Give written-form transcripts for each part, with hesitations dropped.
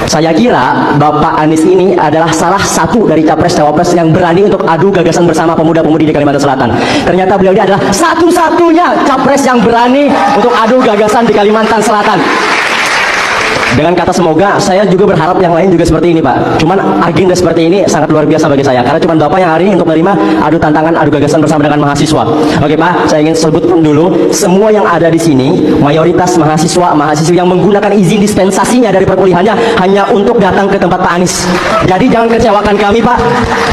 Saya kira Bapak Anies ini adalah salah satu dari capres-cawapres yang berani untuk adu gagasan bersama pemuda-pemudi di Kalimantan Selatan. Ternyata beliau ini adalah satu-satunya capres yang berani untuk adu gagasan di Kalimantan Selatan. Dengan kata semoga, saya juga berharap yang lain juga seperti ini, Pak. Cuman agenda seperti ini sangat luar biasa bagi saya, karena cuman Bapak yang hari ini untuk menerima adu tantangan, adu gagasan bersama dengan mahasiswa. Oke, Pak, saya ingin sebutkan dulu, semua yang ada di sini, mayoritas mahasiswa yang menggunakan izin dispensasinya dari perkuliahannya hanya untuk datang ke tempat Pak Anies. Jadi jangan kecewakan kami, Pak.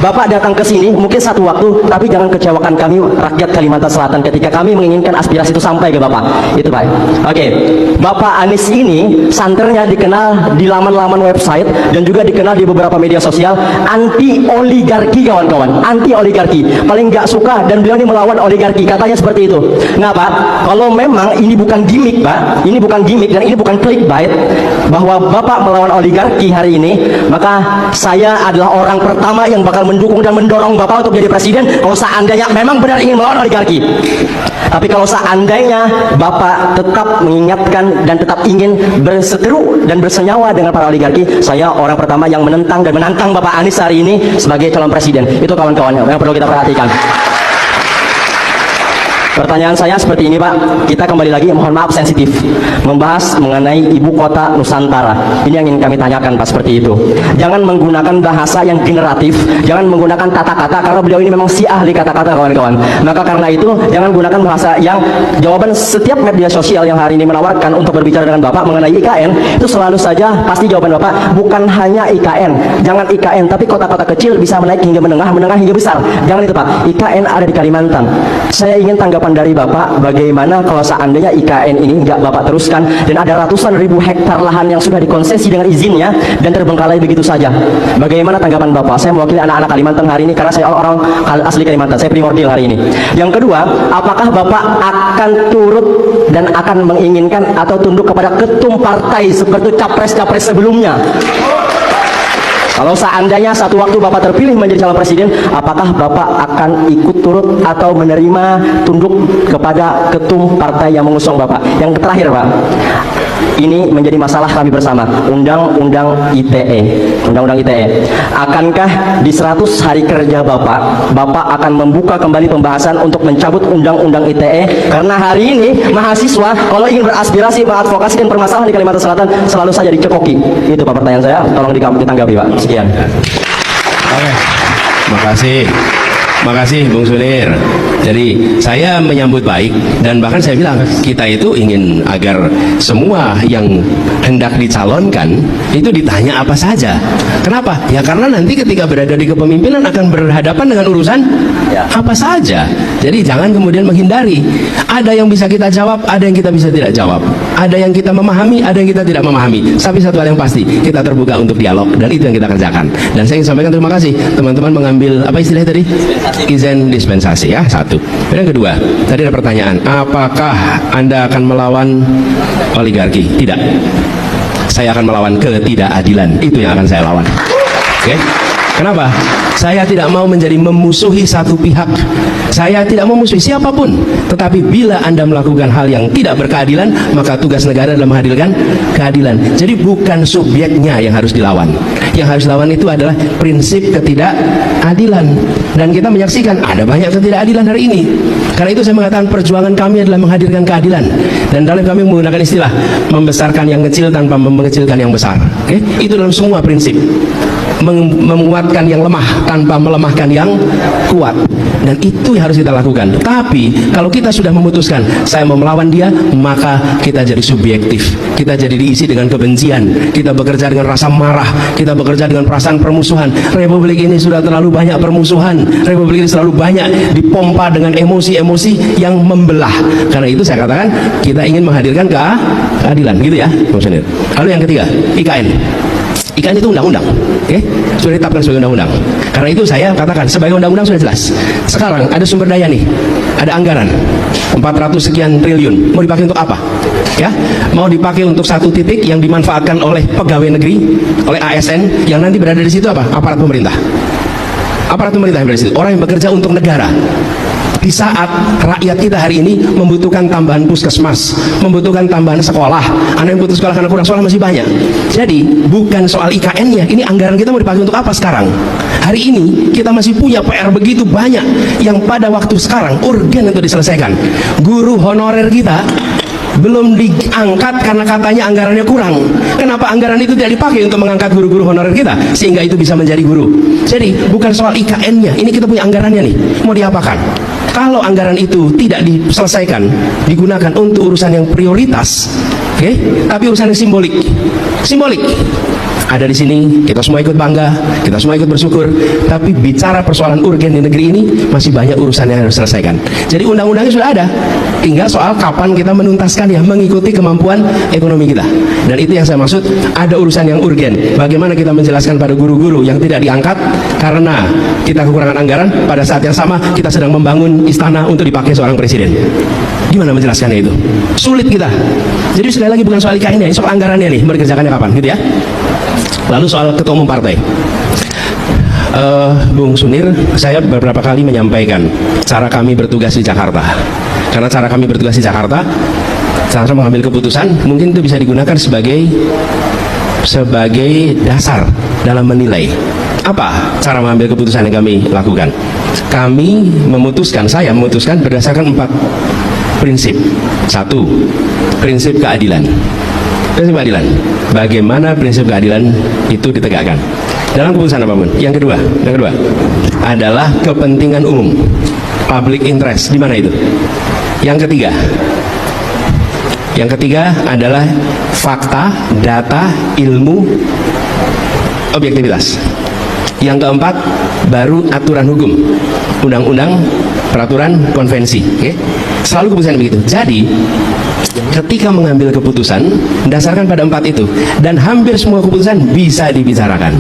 Bapak datang ke sini mungkin satu waktu, tapi jangan kecewakan kami rakyat Kalimantan Selatan ketika kami menginginkan aspirasi itu sampai ke Bapak. Itu, Pak. Oke, Bapak Anies ini santernya dikenal di laman-laman website dan juga dikenal di beberapa media sosial anti oligarki, kawan-kawan. Anti oligarki, paling nggak suka, dan beliau ini melawan oligarki, katanya seperti itu. Nah, Pak, kalau memang ini bukan gimmick, Pak, ini bukan gimmick dan ini bukan clickbait bahwa Bapak melawan oligarki hari ini, maka saya adalah orang pertama yang bakal mendukung dan mendorong Bapak untuk jadi presiden kalau seandainya memang benar ingin melawan oligarki. Tapi kalau seandainya Bapak tetap mengingatkan dan tetap ingin berseteru dan bersenyawa dengan para oligarki, saya orang pertama yang menentang dan menantang Bapak Anies hari ini sebagai calon presiden. Itu kawan-kawan yang perlu kita perhatikan. Pertanyaan saya seperti ini, Pak. Kita kembali lagi, mohon maaf sensitif, membahas mengenai ibu kota Nusantara. Ini yang ingin kami tanyakan, Pak, seperti itu. Jangan menggunakan bahasa yang generatif, jangan menggunakan kata-kata, karena beliau ini memang si ahli kata-kata, kawan-kawan. Maka karena itu, jangan gunakan bahasa yang jawaban setiap media sosial yang hari ini menawarkan untuk berbicara dengan Bapak mengenai IKN, itu selalu saja pasti jawaban Bapak bukan hanya IKN. Jangan IKN, tapi kota-kota kecil bisa menaik hingga menengah hingga besar. Jangan itu, Pak. IKN ada di Kalimantan. Saya ingin tanggapan dari Bapak, bagaimana kalau seandainya IKN ini nggak Bapak teruskan dan ada ratusan ribu hektar lahan yang sudah dikonsesi dengan izinnya dan terbengkalai begitu saja. Bagaimana tanggapan Bapak? Saya mewakili anak-anak Kalimantan hari ini karena saya orang asli Kalimantan, saya primordial hari ini. Yang kedua, apakah Bapak akan turut dan akan menginginkan atau tunduk kepada ketum partai seperti capres-capres sebelumnya? Kalau seandainya satu waktu Bapak terpilih menjadi calon presiden, apakah Bapak akan ikut turut atau menerima tunduk kepada ketum partai yang mengusung Bapak? Yang terakhir, Pak, ini menjadi masalah kami bersama, Undang-Undang ITE. Undang-Undang ITE. Akankah di 100 hari kerja Bapak akan membuka kembali pembahasan untuk mencabut Undang-Undang ITE? Karena hari ini mahasiswa kalau ingin beraspirasi, mengadvokasi dan permasalahan di Kalimantan Selatan selalu saja dicekoki. Itu, Pak, pertanyaan saya. Tolong ditanggapi, Pak. Sekian. Oke. Makasih Bung Sunir. Jadi saya menyambut baik, dan bahkan saya bilang kita itu ingin agar semua yang hendak dicalonkan itu ditanya apa saja. Kenapa? Ya karena nanti ketika berada di kepemimpinan akan berhadapan dengan urusan apa saja. Jadi jangan kemudian menghindari. Ada yang bisa kita jawab, ada yang kita bisa tidak jawab. Ada yang kita memahami, ada yang kita tidak memahami. Tapi satu hal yang pasti, kita terbuka untuk dialog, dan itu yang kita kerjakan. Dan saya ingin sampaikan terima kasih teman-teman mengambil apa istilahnya tadi? Izin dispensasi, ya, satu. Dan yang kedua, tadi ada pertanyaan, apakah Anda akan melawan oligarki? Tidak. Saya akan melawan ketidakadilan. Itu yang akan saya lawan. Oke? Kenapa? Saya tidak mau menjadi memusuhi satu pihak. Saya tidak memusuhi siapapun. Tetapi bila Anda melakukan hal yang tidak berkeadilan, maka tugas negara adalah menghadirkan keadilan. Jadi bukan subjeknya yang harus dilawan. Yang harus dilawan itu adalah prinsip ketidakadilan. Dan kita menyaksikan ada banyak ketidakadilan hari ini. Karena itu saya mengatakan perjuangan kami adalah menghadirkan keadilan. Dan dalam kami menggunakan istilah membesarkan yang kecil tanpa mengecilkan yang besar. Oke? Itu dalam semua prinsip. Menguatkan yang lemah tanpa melemahkan yang kuat, dan itu yang harus kita lakukan. Tapi kalau kita sudah memutuskan saya mau melawan dia, maka kita jadi subjektif, kita jadi diisi dengan kebencian, kita bekerja dengan rasa marah, kita bekerja dengan perasaan permusuhan. Republik ini sudah terlalu banyak permusuhan, republik ini selalu banyak dipompa dengan emosi-emosi yang membelah. Karena itu saya katakan kita ingin menghadirkan keadilan, gitu ya, Bung Sunir. Lalu yang ketiga, IKN. IKN itu undang-undang, oke? Sudah ditetapkan sebagai undang-undang. Karena itu saya katakan sebagai undang-undang sudah jelas. Sekarang ada sumber daya nih, ada anggaran 400 sekian triliun. Mau dipakai untuk apa? Ya, mau dipakai untuk satu titik yang dimanfaatkan oleh pegawai negeri, oleh ASN yang nanti berada di situ apa? Aparat pemerintah. Aparat pemerintah yang berada di situ. Orang yang bekerja untuk negara. Di saat rakyat kita hari ini membutuhkan tambahan puskesmas, membutuhkan tambahan sekolah, anak yang putus sekolah karena kurang sekolah masih banyak. Jadi bukan soal IKN-nya, ini anggaran kita mau dipakai untuk apa sekarang? Hari ini kita masih punya PR begitu banyak yang pada waktu sekarang urgen untuk diselesaikan. Guru honorer kita belum diangkat karena katanya anggarannya kurang. Kenapa anggaran itu tidak dipakai untuk mengangkat guru-guru honorer kita sehingga itu bisa menjadi guru? Jadi bukan soal IKN-nya, ini kita punya anggarannya nih, mau diapakan? Kalau anggaran itu tidak diselesaikan, digunakan untuk urusan yang prioritas, oke? Tapi urusan yang simbolik ada di sini, kita semua ikut bangga, kita semua ikut bersyukur. Tapi bicara persoalan urgen di negeri ini masih banyak urusan yang harus diselesaikan. Jadi undang-undangnya sudah ada, tinggal soal kapan kita menuntaskannya mengikuti kemampuan ekonomi kita. Dan itu yang saya maksud, ada urusan yang urgen. Bagaimana kita menjelaskan pada guru-guru yang tidak diangkat karena kita kekurangan anggaran, pada saat yang sama kita sedang membangun istana untuk dipakai seorang presiden. Gimana menjelaskannya itu? Sulit kita. Jadi sekali lagi bukan soal IKN-nya, ini soal anggarannya nih, mau dikerjakannya kapan, gitu ya. Lalu soal ketua umum partai, Bung Sunir, saya beberapa kali menyampaikan cara kami bertugas di Jakarta. Karena cara kami bertugas di Jakarta, cara mengambil keputusan, mungkin itu bisa digunakan sebagai dasar dalam menilai. Apa cara mengambil keputusan yang kami lakukan? Saya memutuskan berdasarkan 4 prinsip. 1. Prinsip keadilan. Prinsip keadilan. Bagaimana prinsip keadilan itu ditegakkan dalam keputusan apapun. Yang kedua adalah kepentingan umum, public interest. Di mana itu? Yang ketiga adalah fakta, data, ilmu, objektivitas. Yang keempat baru aturan hukum, undang-undang, peraturan, konvensi. Okay? Selalu keputusan begitu. Jadi ketika mengambil keputusan berdasarkan pada 4 itu, dan hampir semua keputusan bisa dibicarakan.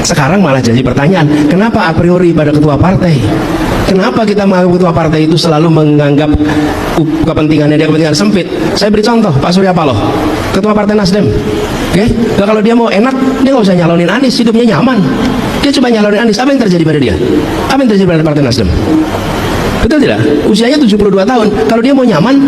Sekarang malah jadi pertanyaan, kenapa a priori pada ketua partai? Kenapa kita menganggap ketua partai itu selalu menganggap kepentingannya dia kepentingan sempit? Saya beri contoh, Pak Surya Paloh, ketua partai Nasdem. Oke? Nah, kalau dia mau enak, dia nggak usah nyalonin Anies, hidupnya nyaman. Dia coba nyalonin Anies, apa yang terjadi pada dia? Apa yang terjadi pada partai Nasdem? Betul tidak? Usianya 72 tahun. Kalau dia mau nyaman,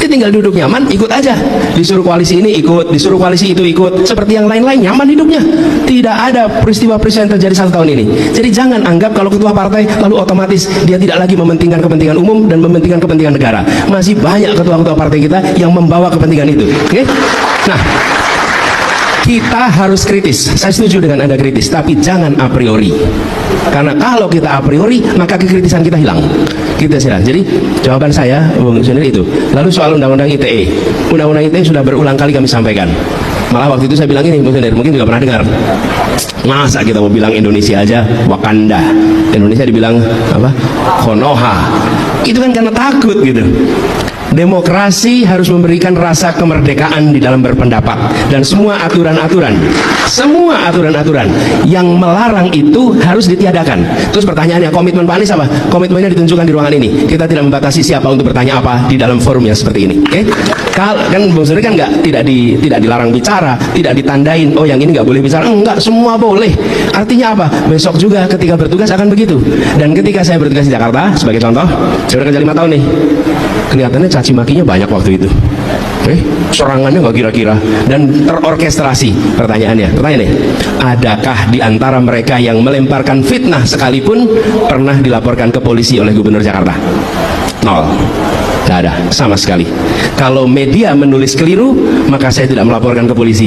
dia tinggal duduk nyaman, ikut aja. Disuruh koalisi ini ikut, disuruh koalisi itu ikut. Seperti yang lain-lain, nyaman hidupnya. Tidak ada peristiwa-peristiwa yang terjadi 1 tahun ini. Jadi jangan anggap kalau ketua partai lalu otomatis dia tidak lagi mementingkan kepentingan umum dan mementingkan kepentingan negara. Masih banyak ketua-ketua partai kita yang membawa kepentingan itu. Oke? Nah, kita harus kritis. Saya setuju dengan Anda kritis, tapi jangan a priori. Karena kalau kita a priori, maka kekritisan kita hilang. Jadi jawaban saya, Bung Sunir, itu. Lalu soal undang-undang ITE. Undang-undang ITE sudah berulang kali kami sampaikan. Malah waktu itu saya bilang ini, Bung Sunir, mungkin juga pernah dengar. Masa kita mau bilang Indonesia aja Wakanda, Indonesia dibilang apa? Konoha. Itu kan karena takut gitu. Demokrasi harus memberikan rasa kemerdekaan di dalam berpendapat, dan semua aturan-aturan yang melarang itu harus ditiadakan. Terus pertanyaannya, komitmen Pak Anies apa? Komitmennya ditunjukkan di ruangan ini. Kita tidak membatasi siapa untuk bertanya apa di dalam forum yang seperti ini. Oke? Kan Bung Suri kan tidak dilarang bicara, tidak ditandain. Oh, yang ini nggak boleh bicara. Enggak, semua boleh. Artinya apa? Besok juga ketika bertugas akan begitu. Dan ketika saya bertugas di Jakarta, sebagai contoh, saya udah kerja 5 tahun nih. Kelihatannya caci makinya banyak waktu itu. Serangannya nggak kira-kira dan terorkestrasi. Pertanyaannya, adakah di antara mereka yang melemparkan fitnah sekalipun pernah dilaporkan ke polisi oleh Gubernur Jakarta? 0. Tidak ada, sama sekali. Kalau media menulis keliru, maka saya tidak melaporkan ke polisi.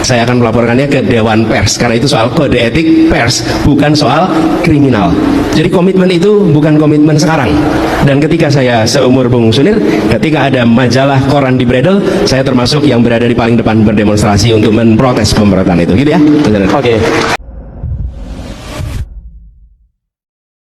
Saya akan melaporkannya ke Dewan Pers, karena itu soal kode etik pers, bukan soal kriminal. Jadi komitmen itu bukan komitmen sekarang. Dan ketika saya seumur Bung Sunir, ketika ada majalah koran di Bredel, saya termasuk yang berada di paling depan berdemonstrasi untuk memprotes pemerintahan itu. Gitu ya? Oke.